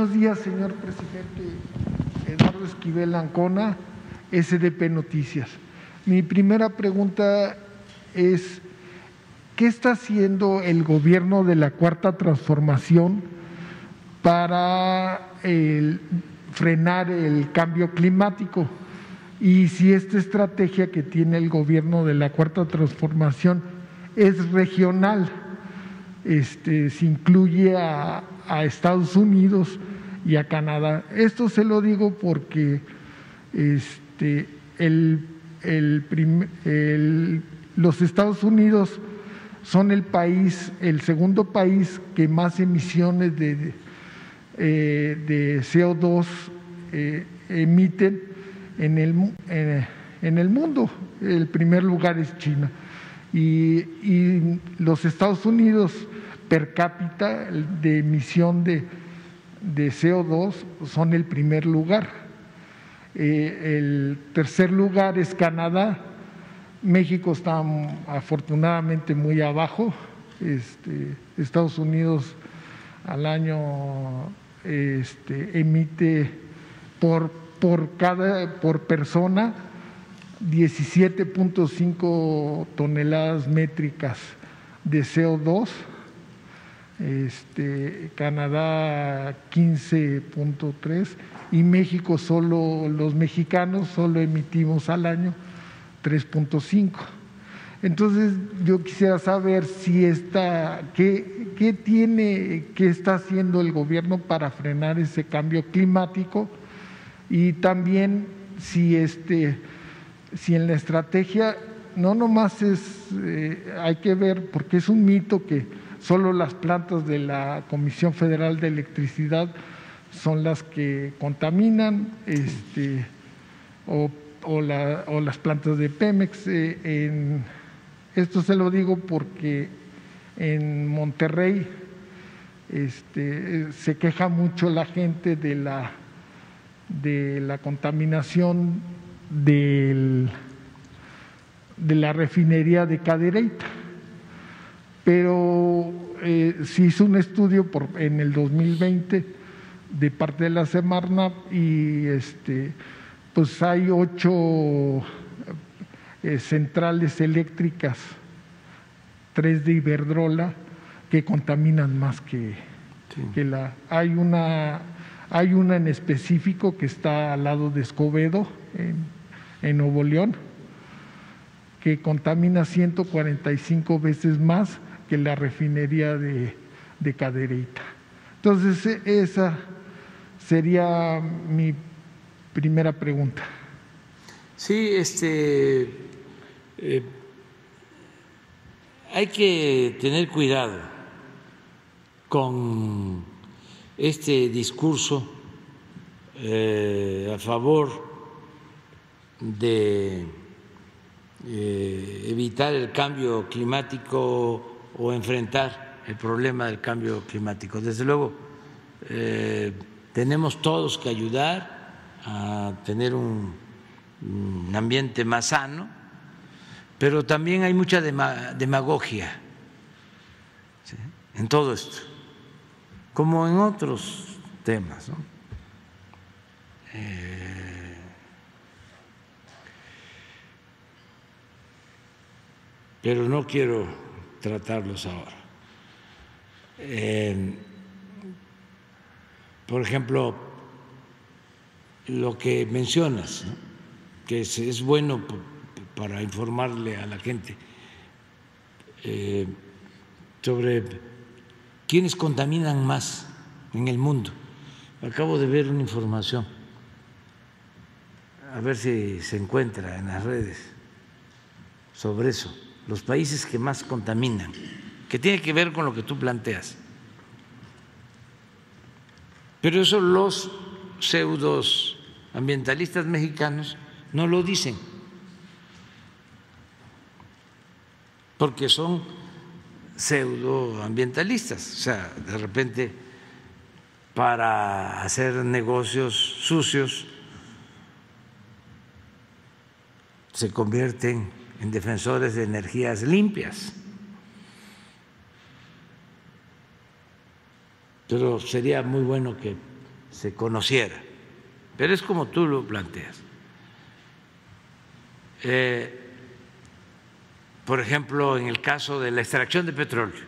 buenos días, señor presidente. Eduardo Esquivel Ancona, SDP Noticias. Mi primera pregunta es, ¿qué está haciendo el gobierno de la Cuarta Transformación para frenar el cambio climático? Y si esta estrategia que tiene el gobierno de la Cuarta Transformación es regional, si incluye a Estados Unidos y a Canadá. Esto se lo digo porque los Estados Unidos son el segundo país que más emisiones de CO2 emiten en el mundo. El primer lugar es China. Y los Estados Unidos per cápita de emisión de CO2 son el primer lugar. El tercer lugar es Canadá. México está afortunadamente muy abajo. Estados Unidos al año emite por persona 17.5 toneladas métricas de CO2, Canadá 15.3 y México los mexicanos solo emitimos al año 3.5. Entonces yo quisiera saber si qué está haciendo el gobierno para frenar ese cambio climático, y también si en la estrategia no nomás hay que ver, porque es un mito que solo las plantas de la Comisión Federal de Electricidad son las que contaminan, o las plantas de Pemex. Esto se lo digo porque en Monterrey se queja mucho la gente de la contaminación de la refinería de Cadereyta, pero se hizo un estudio en el 2020 de parte de la Semarnat y pues hay 8 centrales eléctricas, 3 de Iberdrola, que contaminan más que hay una en específico que está al lado de Escobedo, en Nuevo León, que contamina 145 veces más que la refinería de Cadereyta. Entonces, esa sería mi primera pregunta. Sí, hay que tener cuidado con este discurso a favor de evitar el cambio climático o enfrentar el problema del cambio climático. Desde luego, tenemos todos que ayudar a tener un ambiente más sano, pero también hay mucha demagogia, ¿sí?, en todo esto, como en otros temas, ¿no? Pero no quiero tratarlos ahora. Por ejemplo, lo que mencionas, ¿no?, que es bueno para informarle a la gente sobre quiénes contaminan más en el mundo. Acabo de ver una información, a ver si se encuentra en las redes, sobre eso, los países que más contaminan, que tiene que ver con lo que tú planteas. Pero eso los pseudoambientalistas mexicanos no lo dicen, porque son pseudoambientalistas, o sea, de repente para hacer negocios sucios se convierten en defensores de energías limpias. Pero sería muy bueno que se conociera, pero es como tú lo planteas. Por ejemplo, en el caso de la extracción de petróleo,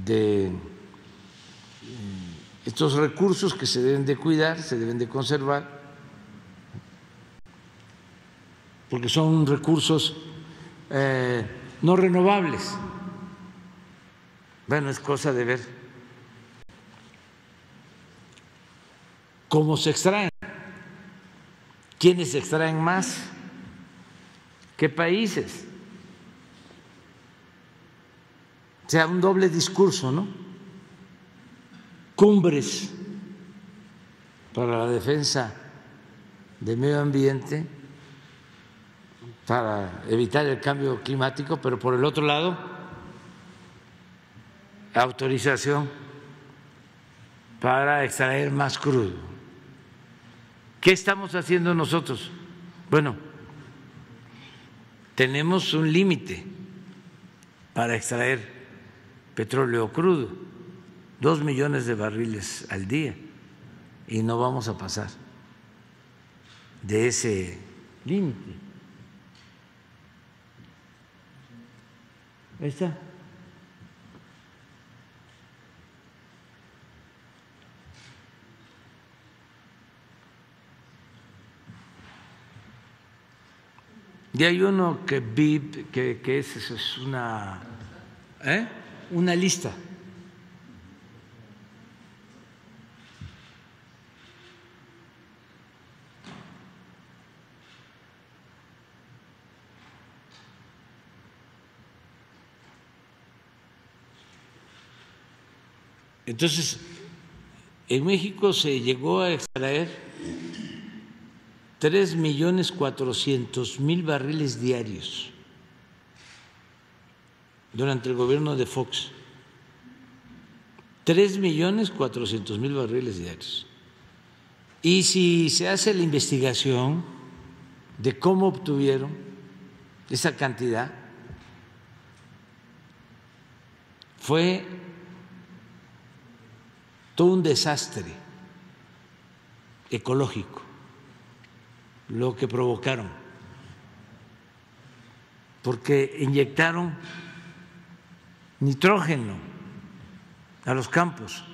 de estos recursos que se deben de cuidar, se deben de conservar, porque son recursos no renovables. Bueno, es cosa de ver cómo se extraen, quiénes se extraen más, qué países. O sea, un doble discurso, ¿no? Cumbres para la defensa del medio ambiente, para evitar el cambio climático, pero por el otro lado, autorización para extraer más crudo. ¿Qué estamos haciendo nosotros? Bueno, tenemos un límite para extraer petróleo crudo, 2 millones de barriles al día, y no vamos a pasar de ese límite. Ahí está. Y hay uno que vi que es una lista. Entonces, en México se llegó a extraer 3.400.000 barriles diarios durante el gobierno de Fox. 3.400.000 barriles diarios. Y si se hace la investigación de cómo obtuvieron esa cantidad, fue todo un desastre ecológico lo que provocaron, porque inyectaron nitrógeno a los campos,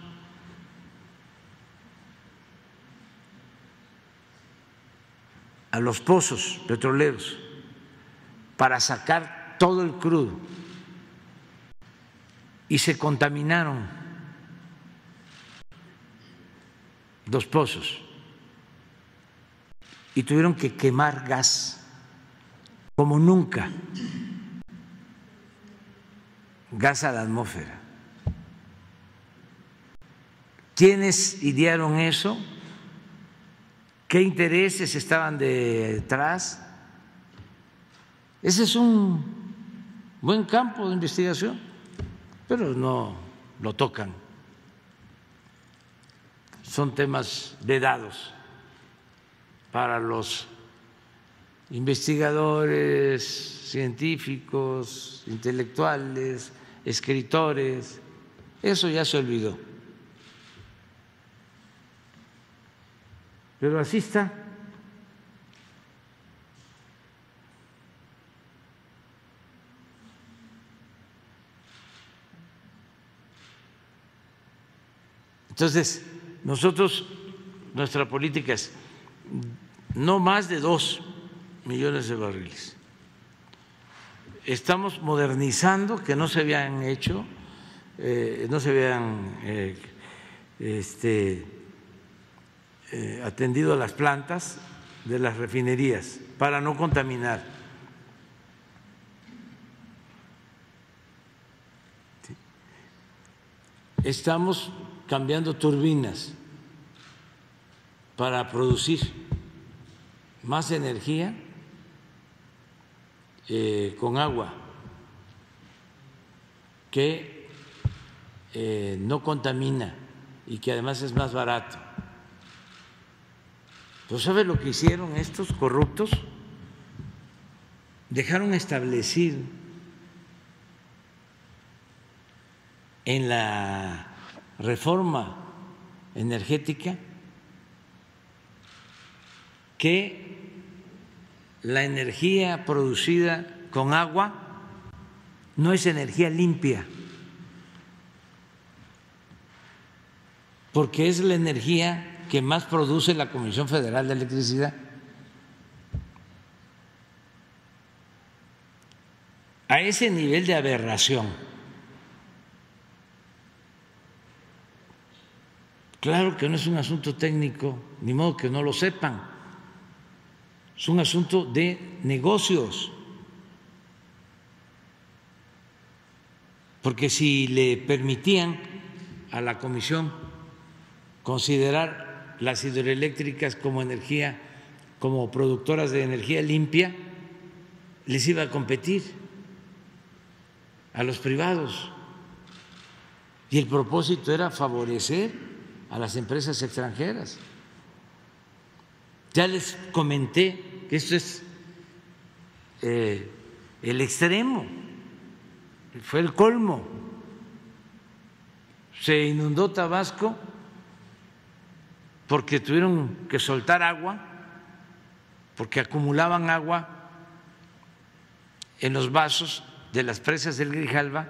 a los pozos petroleros, para sacar todo el crudo, y se contaminaron los pozos y tuvieron que quemar gas como nunca, gas a la atmósfera. ¿Quiénes idearon eso? ¿Qué intereses estaban detrás? Ese es un buen campo de investigación, pero no lo tocan. Son temas vedados para los investigadores, científicos, intelectuales, escritores. Eso ya se olvidó. Pero así está. Entonces, nosotros, nuestra política es no más de 2 millones de barriles. Estamos modernizando, que no se habían hecho, no se habían atendido a las plantas de las refinerías para no contaminar. Estamos cambiando turbinas para producir más energía con agua que no contamina y que además es más barato. ¿Pues sabe lo que hicieron estos corruptos? Dejaron establecido en la reforma energética que la energía producida con agua no es energía limpia, porque es la energía que más produce la Comisión Federal de Electricidad. A ese nivel de aberración, claro que no es un asunto técnico, ni modo que no lo sepan, es un asunto de negocios, porque si le permitían a la Comisión considerar las hidroeléctricas como energía, como productoras de energía limpia, les iba a competir a los privados, y el propósito era favorecer a las empresas extranjeras. Ya les comenté que esto es el extremo, fue el colmo. Se inundó Tabasco porque tuvieron que soltar agua, porque acumulaban agua en los vasos de las presas del Grijalva,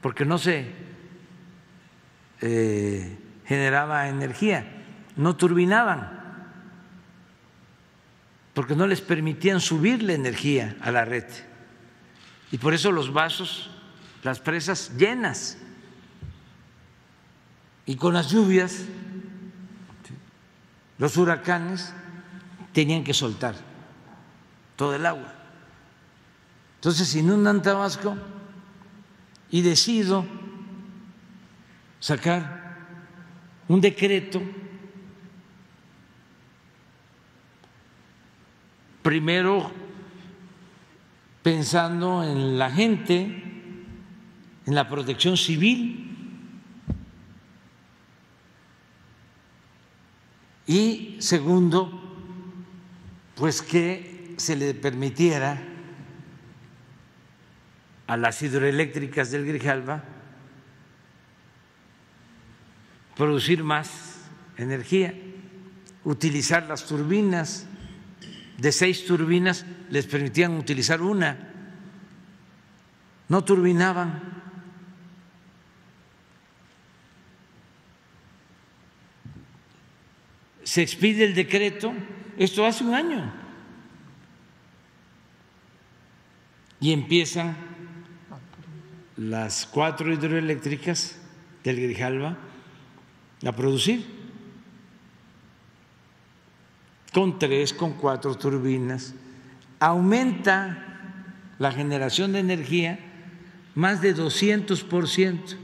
porque no se generaba energía, no turbinaban, porque no les permitían subir la energía a la red, y por eso los vasos, las presas llenas, y con las lluvias, los huracanes tenían que soltar todo el agua. Entonces inundan Tabasco y decido sacar un decreto, primero pensando en la gente, en la protección civil, y segundo, pues que se le permitiera a las hidroeléctricas del Grijalva producir más energía, utilizar las turbinas. De 6 turbinas les permitían utilizar una, no turbinaban. Se expide el decreto, esto hace un año, y empiezan las 4 hidroeléctricas del Grijalva a producir con 3, con 4 turbinas. Aumenta la generación de energía más de 200%,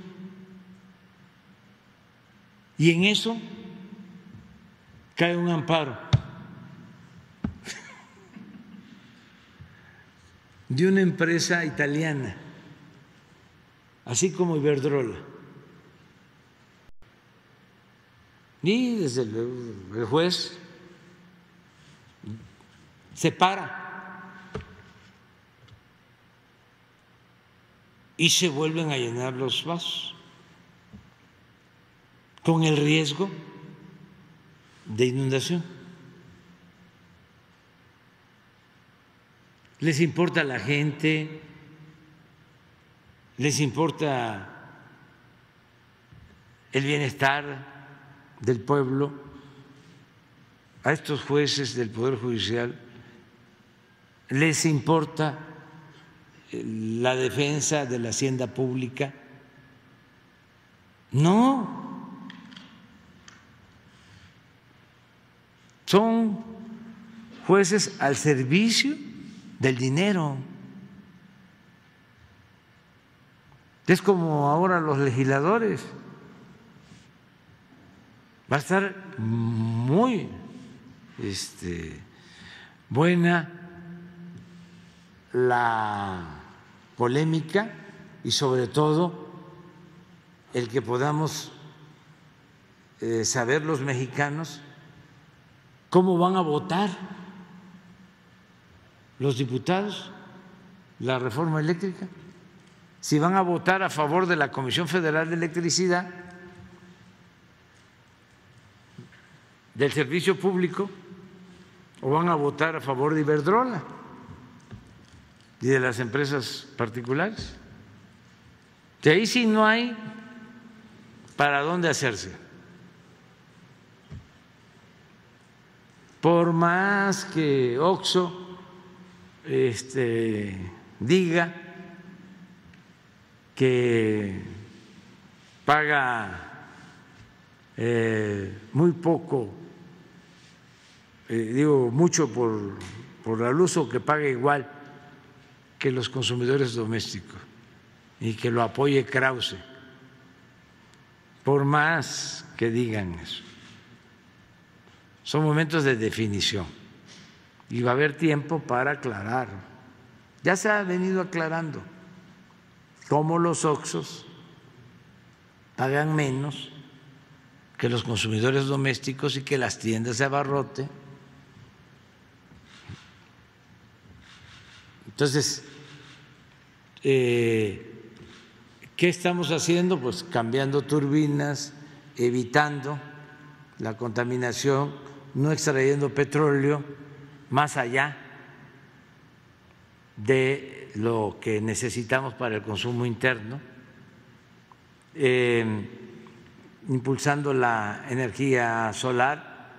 y en eso cae un amparo de una empresa italiana, así como Iberdrola, y desde luego el juez se para y se vuelven a llenar los vasos con el riesgo de inundación. Les importa a la gente, les importa el bienestar del pueblo. A estos jueces del Poder Judicial les importa la defensa de la hacienda pública. No, son jueces al servicio del dinero. Es como ahora los legisladores. Va a estar muy buena la polémica, y sobre todo el que podamos saber los mexicanos cómo van a votar los diputados la reforma eléctrica, si van a votar a favor de la Comisión Federal de Electricidad del servicio público o van a votar a favor de Iberdrola y de las empresas particulares. De ahí sí no hay para dónde hacerse. Por más que Oxxo diga que paga muy poco, digo mucho por la luz, o que paga igual que los consumidores domésticos, y que lo apoye Krause, por más que digan eso. Son momentos de definición y va a haber tiempo para aclarar. Ya se ha venido aclarando cómo los Oxxos pagan menos que los consumidores domésticos y que las tiendas de abarrote. Entonces, ¿qué estamos haciendo? Pues cambiando turbinas, evitando la contaminación, no extrayendo petróleo más allá de lo que necesitamos para el consumo interno, impulsando la energía solar,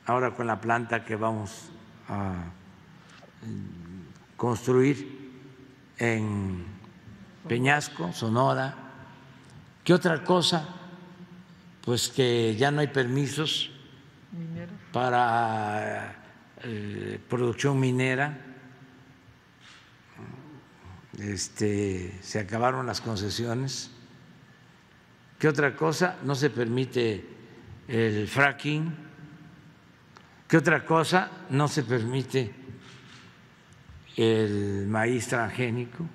ahora con la planta que vamos a construir en Peñasco, Sonora. ¿Qué otra cosa? Pues que ya no hay permisos para producción minera, se acabaron las concesiones. ¿Qué otra cosa? No se permite el fracking. ¿Qué otra cosa? No se permite el maíz transgénico.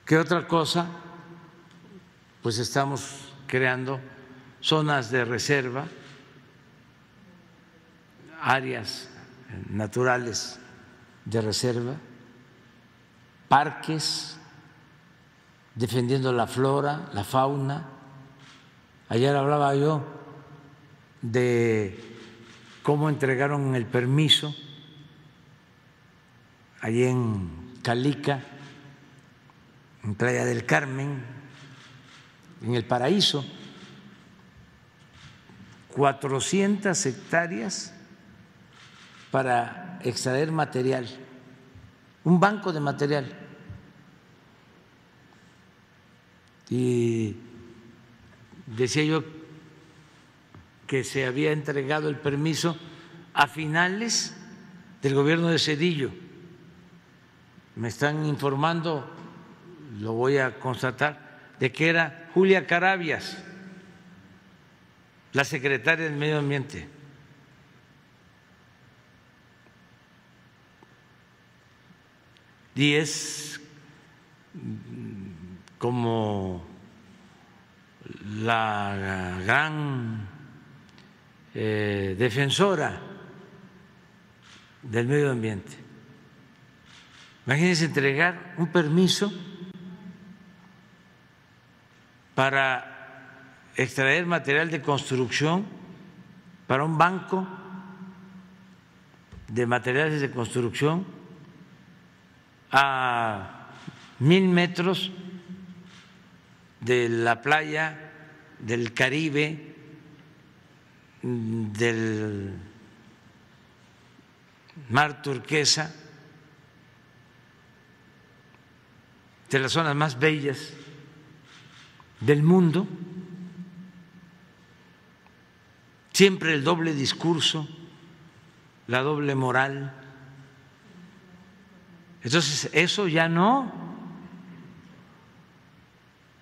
¿Qué otra cosa? Pues estamos creando zonas de reserva, áreas naturales de reserva, parques, defendiendo la flora, la fauna. Ayer hablaba yo de cómo entregaron el permiso allí en Calica, en Playa del Carmen, en El Paraíso, 400 hectáreas para extraer material, un banco de material. Y decía yo que se había entregado el permiso a finales del gobierno de Zedillo. Me están informando, lo voy a constatar, de que era Julia Carabias, la secretaria del Medio Ambiente. Y es como la gran defensora del medio ambiente. Imagínense entregar un permiso para extraer material de construcción para un banco de materiales de construcción a 1000 metros de la playa del Caribe, del mar turquesa, de las zonas más bellas del mundo. Siempre el doble discurso, la doble moral. Entonces, eso ya no.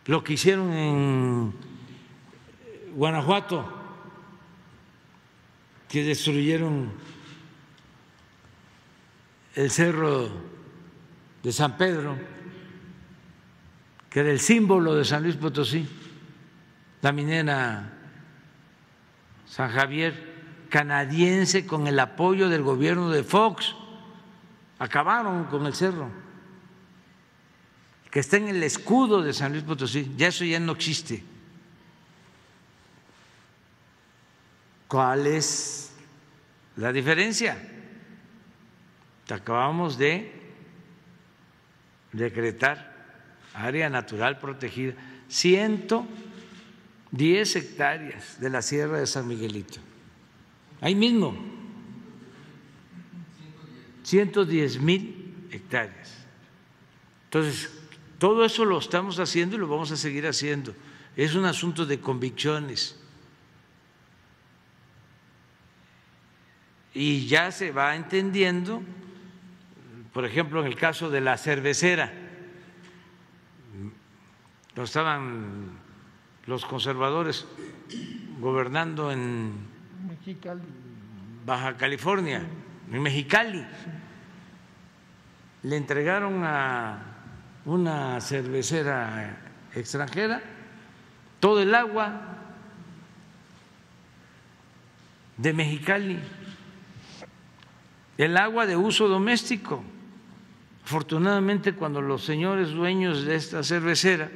Lo que hicieron en Guanajuato, que destruyeron el cerro de San Pedro, que era el símbolo de San Luis Potosí, la minera San Javier, canadiense, con el apoyo del gobierno de Fox, acabaron con el cerro, que está en el escudo de San Luis Potosí. Ya eso ya no existe. ¿Cuál es la diferencia? Acabamos de decretar área natural protegida, 110 hectáreas de la Sierra de San Miguelito. Ahí mismo, 110,000 hectáreas. Entonces, todo eso lo estamos haciendo y lo vamos a seguir haciendo. Es un asunto de convicciones. Y ya se va entendiendo, por ejemplo, en el caso de la cervecera, no estaban los conservadores gobernando en Mexicali, Baja California, en Mexicali. Le entregaron a una cervecera extranjera todo el agua de Mexicali, el agua de uso doméstico. Afortunadamente, cuando los señores dueños de esta cervecera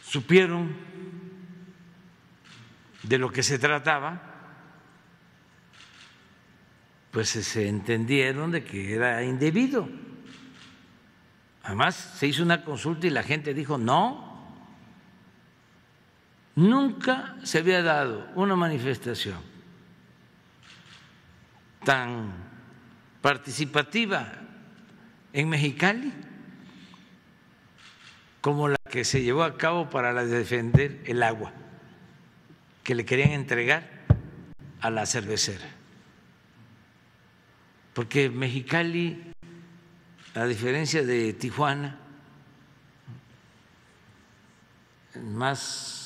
supieron de lo que se trataba, pues se entendieron de que era indebido. Además, se hizo una consulta y la gente dijo no. Nunca se había dado una manifestación tan participativa en Mexicali como la que se llevó a cabo para defender el agua que le querían entregar a la cervecera. Porque Mexicali, a diferencia de Tijuana, más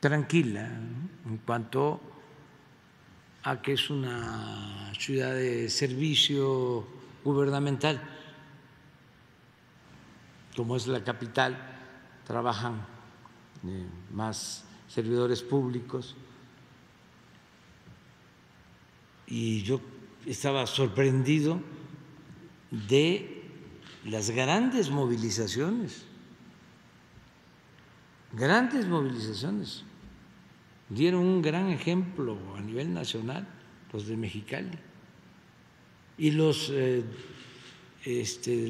tranquila, ¿no?, en cuanto a que es una ciudad de servicio gubernamental, como es la capital, trabajan más servidores públicos. Y yo estaba sorprendido de las grandes movilizaciones, dieron un gran ejemplo a nivel nacional los de Mexicali. Y los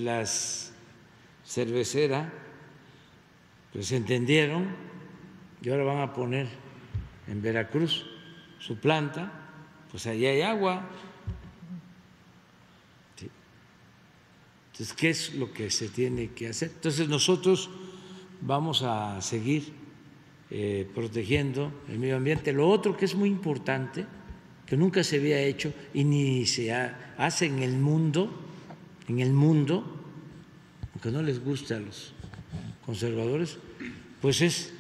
las cerveceras pues entendieron y ahora van a poner en Veracruz su planta, pues allí hay agua. ¿Sí? Entonces, ¿qué es lo que se tiene que hacer? Entonces, nosotros vamos a seguir protegiendo el medio ambiente. Lo otro que es muy importante, que nunca se había hecho y ni se hace en el mundo, aunque no les gusta a los conservadores, pues es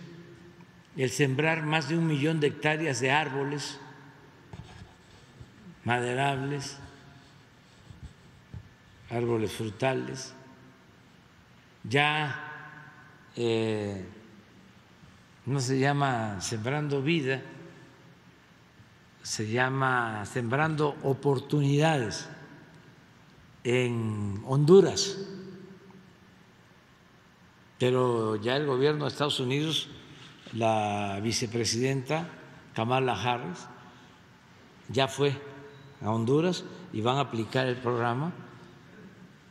el sembrar más de 1 millón de hectáreas de árboles maderables, árboles frutales. Ya no se llama Sembrando Vida, se llama Sembrando Oportunidades en Honduras. Pero ya el gobierno de Estados Unidos, la vicepresidenta Kamala Harris, ya fue a Honduras y van a aplicar el programa.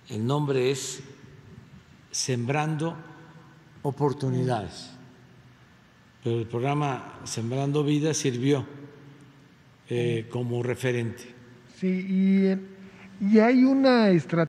El nombre es Sembrando Oportunidades, pero el programa Sembrando Vida sirvió como referente. Sí, y hay una estrategia